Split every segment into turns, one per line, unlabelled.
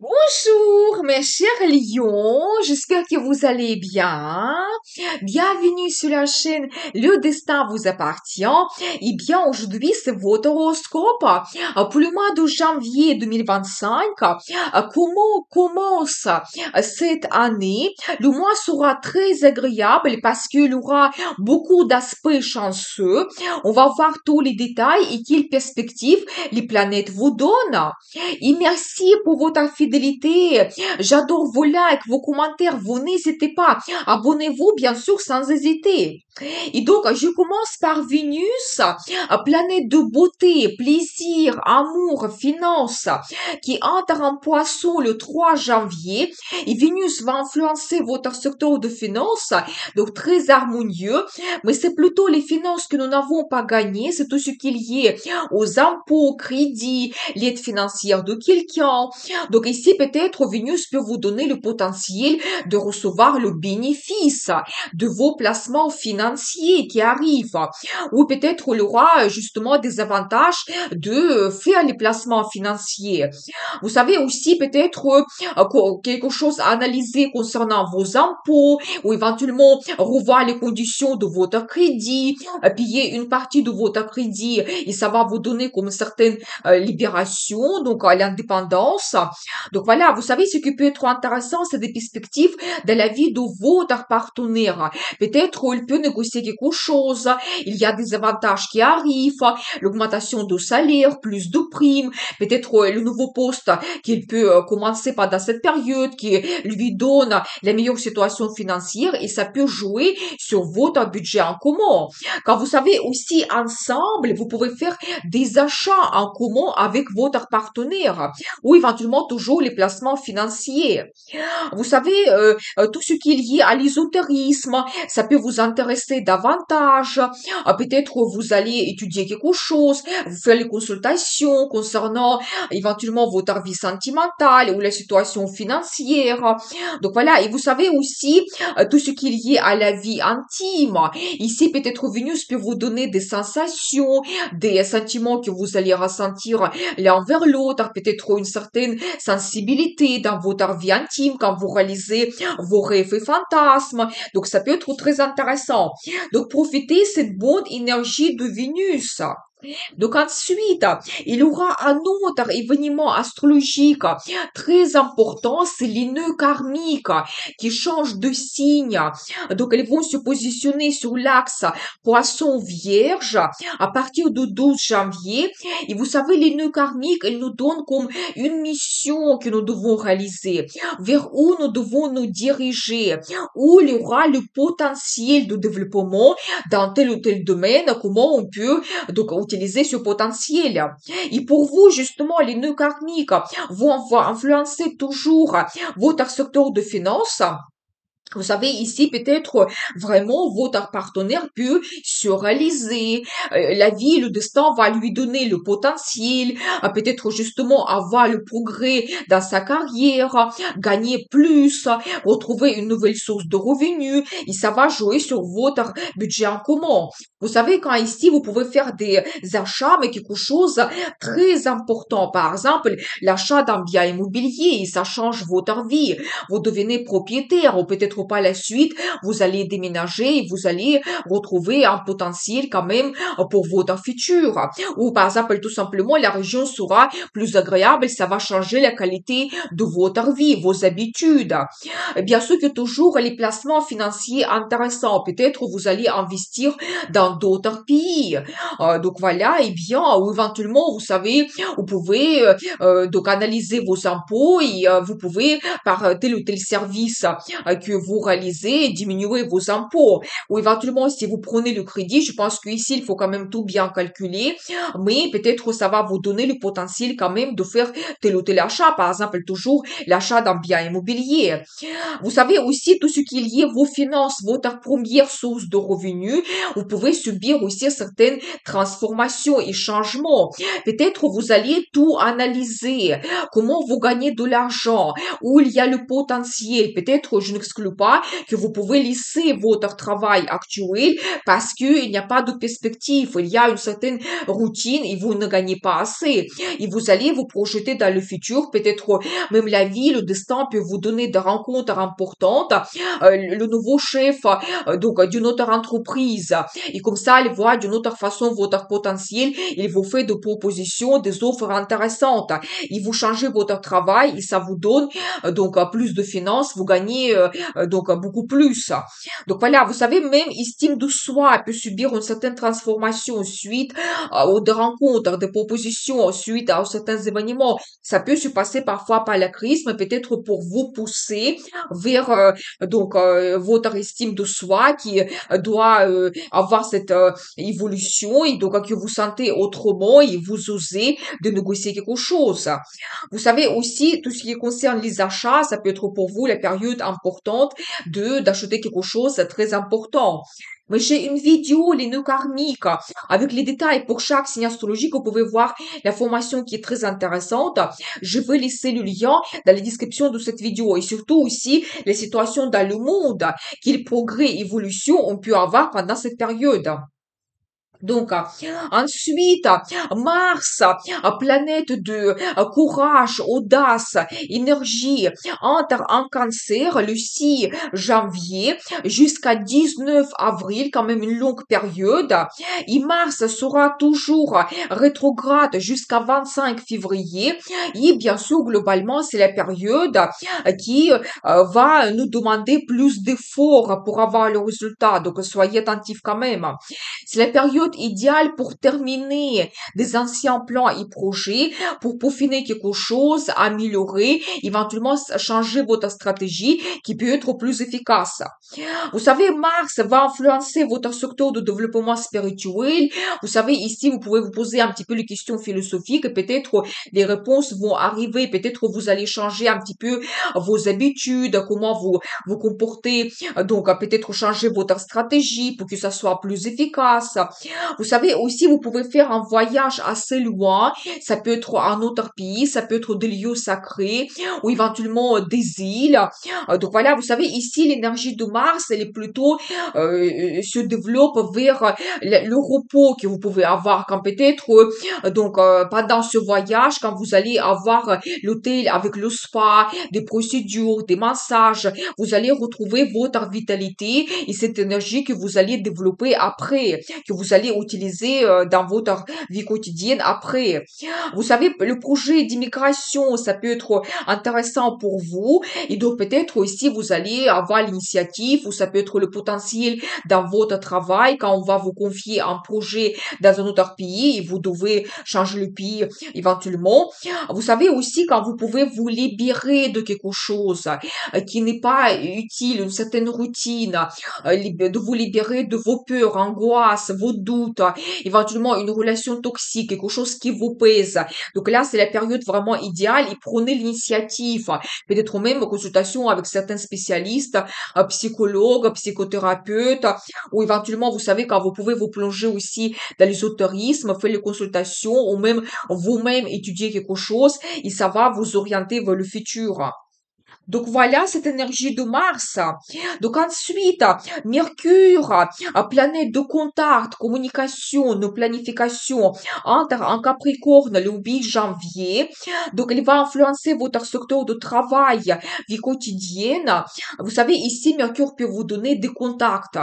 Bonjour, mes chers lions, j'espère que vous allez bien. Bienvenue sur la chaîne Le Destin vous appartient. Et bien, aujourd'hui, c'est votre horoscope pour le mois de janvier 2025. Comment commence cette année? Le mois sera très agréable parce qu'il y aura beaucoup d'aspects chanceux. On va voir tous les détails et quelles perspectives les planètes vous donnent. Et merci pour votre fidélité. J'adore vos likes, vos commentaires. Vous n'hésitez pas. Abonnez-vous, bien sûr, sans hésiter. Et donc, je commence par Vénus, planète de beauté, plaisir, amour, finance, qui entre en poisson le 3 janvier. Et Vénus va influencer votre secteur de finance, donc très harmonieux. Mais c'est plutôt les finances que nous n'avons pas gagnées. C'est tout ce qui est lié aux impôts, crédits, l'aide financière de quelqu'un. Donc ici, peut-être, Vénus peut vous donner le potentiel de recevoir le bénéfice de vos placements financiers qui arrivent. Ou peut-être il aura justement des avantages de faire les placements financiers. Vous savez aussi peut-être quelque chose à analyser concernant vos impôts ou éventuellement revoir les conditions de votre crédit, payer une partie de votre crédit et ça va vous donner comme certaine libération, donc l'indépendance. Donc voilà, vous savez, ce qui peut être intéressant, c'est des perspectives de la vie de votre partenaire. Peut-être il peut négocier quelque chose, il y a des avantages qui arrivent, l'augmentation de salaire, plus de primes, peut-être le nouveau poste qu'il peut commencer pendant cette période, qui lui donne la meilleure situation financière et ça peut jouer sur votre budget en commun. Quand vous savez aussi ensemble, vous pouvez faire des achats en commun avec votre partenaire ou éventuellement toujours les placements financiers. Vous savez, tout ce qui est lié à l'ésotérisme, ça peut vous intéresser davantage. Peut-être vous allez étudier quelque chose, vous faire les consultations concernant éventuellement votre vie sentimentale ou la situation financière. Donc voilà, et vous savez aussi tout ce qui est lié à la vie intime. Ici, peut-être Vénus peut vous donner des sensations, des sentiments que vous allez ressentir l'un vers l'autre, peut-être une certaine sensibilité dans votre vie intime quand vous réalisez vos rêves et fantasmes. Donc, ça peut être très intéressant. Donc, profitez de cette bonne énergie de Vénus. Donc ensuite, il y aura un autre événement astrologique très important, c'est les nœuds karmiques qui changent de signe. Donc elles vont se positionner sur l'axe Poisson-Vierge à partir du 12 janvier. Et vous savez, les nœuds karmiques, ils nous donnent comme une mission que nous devons réaliser, vers où nous devons nous diriger, où il y aura le potentiel de développement dans tel ou tel domaine, comment on peut donc utiliser ce potentiel. Et pour vous, justement, les nœuds karmiques vont influencer toujours votre secteur de finances. Vous savez, ici, peut-être vraiment votre partenaire peut se réaliser. La vie, le destin va lui donner le potentiel, peut-être justement avoir le progrès dans sa carrière, gagner plus, retrouver une nouvelle source de revenus, et ça va jouer sur votre budget en commun. Vous savez, quand ici, vous pouvez faire des achats, mais quelque chose très important. Par exemple, l'achat d'un bien immobilier, et ça change votre vie. Vous devenez propriétaire, ou peut-être pas la suite, vous allez déménager et vous allez retrouver un potentiel quand même pour votre futur. Ou par exemple, tout simplement, la région sera plus agréable, ça va changer la qualité de votre vie, vos habitudes. Bien sûr que toujours les placements financiers intéressants. Peut-être vous allez investir dans d'autres pays. Donc voilà, et bien, ou éventuellement, vous savez, vous pouvez donc analyser vos impôts et vous pouvez par tel ou tel service que vous réalisez diminuer vos impôts. Ou éventuellement, si vous prenez le crédit, je pense qu'ici, il faut quand même tout bien calculer, mais peut-être ça va vous donner le potentiel quand même de faire tel ou tel achat. Par exemple, toujours l'achat d'un bien immobilier. Vous savez aussi tout ce qui est lié à vos finances, votre première source de revenus. Vous pouvez subir aussi certaines transformations et changements. Peut-être vous allez tout analyser. Comment vous gagnez de l'argent, où il y a le potentiel. Peut-être, je n'exclus pas que vous pouvez laisser votre travail actuel parce qu'il n'y a pas de perspective, il y a une certaine routine et vous ne gagnez pas assez. Et vous allez vous projeter dans le futur, peut-être même la vie, le destin peut vous donner des rencontres importantes, le nouveau chef d'une autre entreprise. Et comme ça, il voit d'une autre façon votre potentiel, il vous fait des propositions, des offres intéressantes. Et vous changez votre travail et ça vous donne plus de finances, vous gagnez beaucoup plus. Donc voilà, vous savez, même estime de soi peut subir une certaine transformation suite aux des rencontres, des propositions, suite à certains événements. Ça peut se passer parfois par la crise, mais peut-être pour vous pousser vers votre estime de soi qui doit avoir cette évolution et donc que vous sentez autrement et vous osez de négocier quelque chose. Vous savez aussi, tout ce qui concerne les achats, ça peut être pour vous la période importante d'acheter quelque chose de très important. Mais j'ai une vidéo, les nœuds karmiques, avec les détails pour chaque signe astrologique. Vous pouvez voir la formation qui est très intéressante. Je vais laisser le lien dans la description de cette vidéo et surtout aussi les situations dans le monde, quel progrès, évolution on peut avoir pendant cette période. Donc, ensuite, Mars, planète de courage, audace, énergie, entre en cancer le 6 janvier jusqu'à 19 avril, quand même une longue période. Et Mars sera toujours rétrograde jusqu'à 25 février. Et bien sûr, globalement, c'est la période qui va nous demander plus d'efforts pour avoir le résultat. Donc, soyez attentifs quand même. C'est la période idéale pour terminer des anciens plans et projets, pour peaufiner quelque chose, améliorer, éventuellement changer votre stratégie qui peut être plus efficace. Vous savez, Mars va influencer votre secteur de développement spirituel. Vous savez, ici, vous pouvez vous poser un petit peu les questions philosophiques. Peut-être les réponses vont arriver. Peut-être vous allez changer un petit peu vos habitudes, comment vous comportez. Donc, peut-être changer votre stratégie pour que ça soit plus efficace. Vous savez, aussi, vous pouvez faire un voyage assez loin. Ça peut être un autre pays, ça peut être des lieux sacrés ou éventuellement des îles. Donc voilà, vous savez, ici, l'énergie de Mars, elle est plutôt se développe vers le repos que vous pouvez avoir quand peut-être pendant ce voyage, quand vous allez avoir l'hôtel avec le spa, des procédures, des massages, vous allez retrouver votre vitalité et cette énergie que vous allez développer après, que vous allez utiliser dans votre vie quotidienne après. Vous savez, le projet d'immigration, ça peut être intéressant pour vous et donc peut-être aussi vous allez avoir l'initiative ou ça peut être le potentiel dans votre travail quand on va vous confier un projet dans un autre pays et vous devez changer le pays éventuellement. Vous savez aussi quand vous pouvez vous libérer de quelque chose qui n'est pas utile, une certaine routine, de vous libérer de vos peurs, angoisses, vos doutes, éventuellement une relation toxique, quelque chose qui vous pèse. Donc là, c'est la période vraiment idéale et prenez l'initiative. Peut-être même consultation avec certains spécialistes, psychologues, psychothérapeutes, ou éventuellement, vous savez, quand vous pouvez vous plonger aussi dans l'ésotérisme, faire les consultations, ou même vous-même étudier quelque chose, et ça va vous orienter vers le futur. Donc voilà cette énergie de Mars. Donc ensuite, Mercure, planète de contact, communication, de planification, entre en Capricorne le 8 janvier. Donc il va influencer votre secteur de travail, vie quotidienne. Vous savez, ici, Mercure peut vous donner des contacts,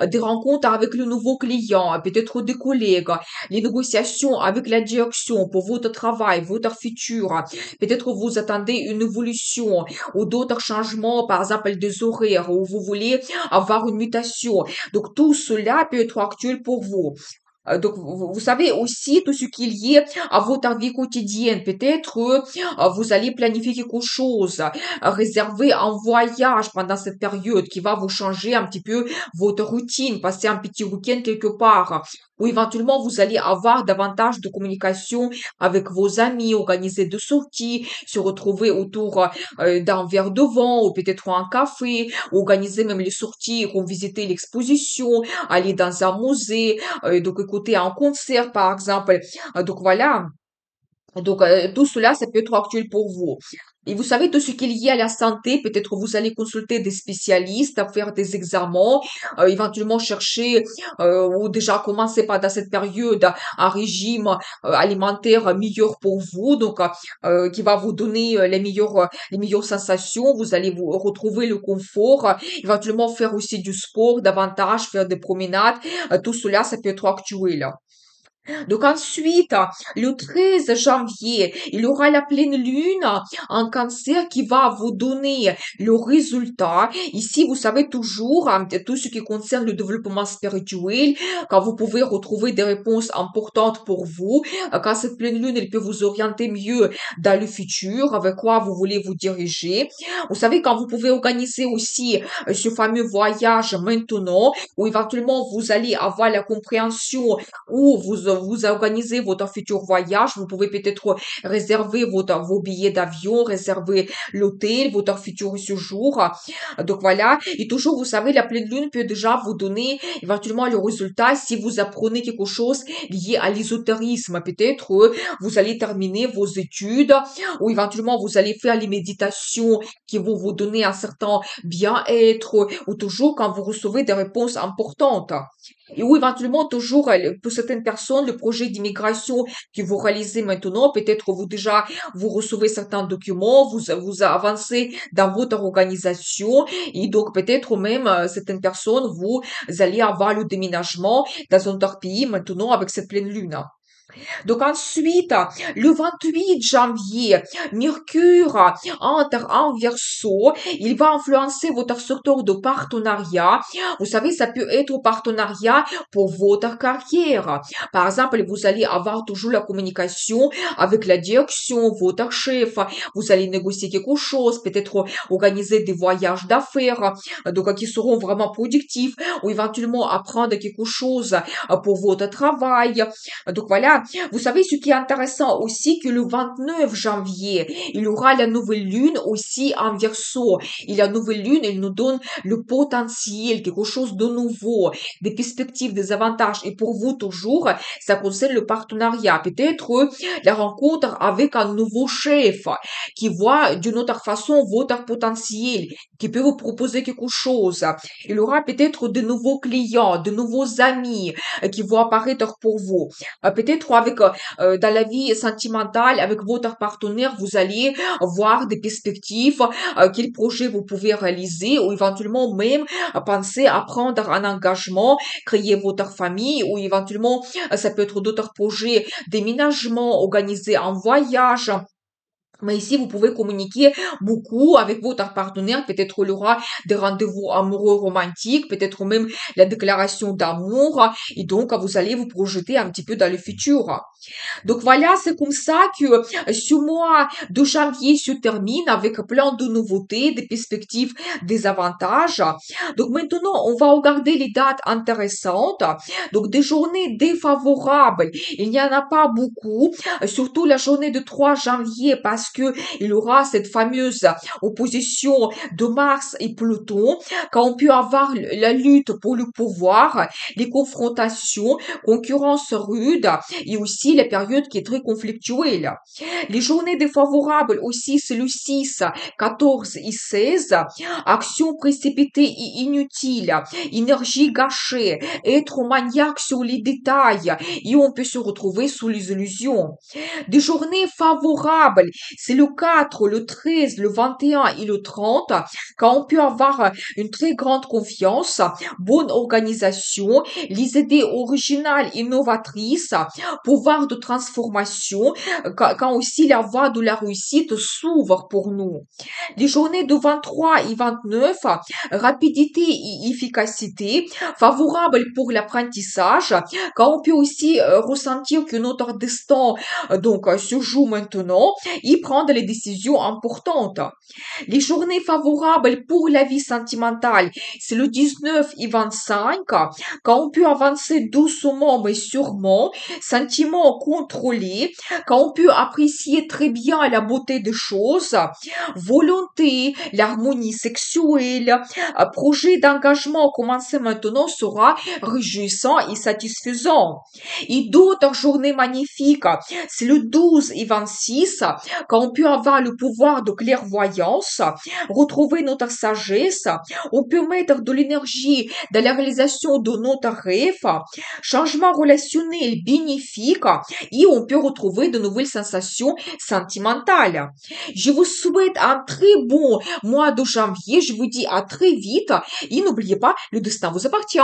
des rencontres avec le nouveau client, peut-être des collègues, les négociations avec la direction pour votre travail, votre futur. Peut-être vous attendez une évolution ou d'autres changements, par exemple des horaires, où vous voulez avoir une mutation. Donc tout cela peut être actuel pour vous. Donc, vous savez aussi tout ce qui est lié à votre vie quotidienne. Peut-être vous allez planifier quelque chose, réserver un voyage pendant cette période qui va vous changer un petit peu votre routine, passer un petit week-end quelque part. Ou éventuellement, vous allez avoir davantage de communication avec vos amis, organiser des sorties, se retrouver autour d'un verre de vin ou peut-être un café, organiser même les sorties, comme visiter l'exposition, aller dans un musée, donc écouter un concert par exemple. Donc voilà. Donc, tout cela, ça peut être actuel pour vous. Et vous savez, tout ce qui est lié à la santé, peut-être vous allez consulter des spécialistes, à faire des examens, éventuellement chercher, ou déjà commencer par dans cette période un régime alimentaire meilleur pour vous, donc qui va vous donner les meilleures sensations. Vous allez vous retrouver le confort, éventuellement faire aussi du sport davantage, faire des promenades. Tout cela, ça peut être actuel. Donc ensuite, le 13 janvier, il y aura la pleine lune en cancer qui va vous donner le résultat. Ici, vous savez toujours tout ce qui concerne le développement spirituel, quand vous pouvez retrouver des réponses importantes pour vous, quand cette pleine lune, elle peut vous orienter mieux dans le futur, avec quoi vous voulez vous diriger. Vous savez, quand vous pouvez organiser aussi ce fameux voyage maintenant, où éventuellement vous allez avoir la compréhension ou vous organisez votre futur voyage. Vous pouvez peut-être réserver vos billets d'avion, réserver l'hôtel, votre futur séjour. Donc voilà. Et toujours, vous savez, la pleine lune peut déjà vous donner éventuellement le résultat si vous apprenez quelque chose lié à l'ésotérisme. Peut-être vous allez terminer vos études ou éventuellement vous allez faire les méditations qui vont vous donner un certain bien-être ou toujours quand vous recevez des réponses importantes. Et ou éventuellement, toujours, pour certaines personnes, le projet d'immigration que vous réalisez maintenant, peut-être vous déjà, vous recevez certains documents, vous avancez dans votre organisation, et donc peut-être même, certaines personnes, vous allez avoir le déménagement dans un autre pays maintenant avec cette pleine lune. Donc ensuite, le 28 janvier, Mercure entre en Verseau. Il va influencer votre secteur de partenariat. Vous savez, ça peut être un partenariat pour votre carrière. Par exemple, vous allez avoir toujours la communication avec la direction, votre chef. Vous allez négocier quelque chose, peut-être organiser des voyages d'affaires, donc qui seront vraiment productifs, ou éventuellement apprendre quelque chose pour votre travail. Donc voilà, vous savez, ce qui est intéressant aussi, que le 29 janvier, il y aura la nouvelle lune aussi en Verseau. Et la nouvelle lune, elle nous donne le potentiel, quelque chose de nouveau, des perspectives, des avantages. Et pour vous, toujours, ça concerne le partenariat. Peut-être la rencontre avec un nouveau chef qui voit d'une autre façon votre potentiel, qui peut vous proposer quelque chose. Il y aura peut-être de nouveaux clients, de nouveaux amis qui vont apparaître pour vous. Peut-être avec dans la vie sentimentale avec votre partenaire, vous allez voir des perspectives, quels projets vous pouvez réaliser ou éventuellement même penser à prendre un engagement, créer votre famille ou éventuellement ça peut être d'autres projets, déménagement, organiser un voyage. Mais ici, vous pouvez communiquer beaucoup avec votre partenaire. Peut-être il y aura des rendez-vous amoureux romantiques, peut-être même la déclaration d'amour. Et donc, vous allez vous projeter un petit peu dans le futur. Donc voilà, c'est comme ça que ce mois de janvier se termine avec plein de nouveautés, des perspectives, des avantages. Donc maintenant, on va regarder les dates intéressantes. Donc des journées défavorables, il n'y en a pas beaucoup, surtout la journée de 3 janvier parce que il y aura cette fameuse opposition de Mars et Pluton, quand on peut avoir la lutte pour le pouvoir, les confrontations, concurrence rude et aussi la période qui est très conflictuelle. Les journées défavorables aussi, c'est le 6, 14 et 16. Action précipitée et inutile, énergie gâchée, être maniaque sur les détails et on peut se retrouver sous les illusions. Des journées favorables, c'est le 4, le 13, le 21 et le 30, quand on peut avoir une très grande confiance, bonne organisation, les idées originales, innovatrices, pouvoir de transformation, quand aussi la voie de la réussite s'ouvre pour nous. Les journées de 23 et 29, rapidité et efficacité, favorables pour l'apprentissage, quand on peut aussi ressentir que notre destin se joue maintenant et prendre les décisions importantes. Les journées favorables pour la vie sentimentale, c'est le 19 et 25, quand on peut avancer doucement mais sûrement, sentiments contrôlés, quand on peut apprécier très bien la beauté des choses, santé, l'harmonie sexuelle. Un projet d'engagement commencé maintenant sera réjouissant et satisfaisant. Et d'autres journées magnifiques, c'est le 12 et 26, quand on peut avoir le pouvoir de clairvoyance, retrouver notre sagesse, on peut mettre de l'énergie dans la réalisation de notre rêve, changement relationnel bénéfique et on peut retrouver de nouvelles sensations sentimentales. Je vous souhaite un très bon mois de janvier. Je vous dis à très vite et n'oubliez pas, le destin vous appartient.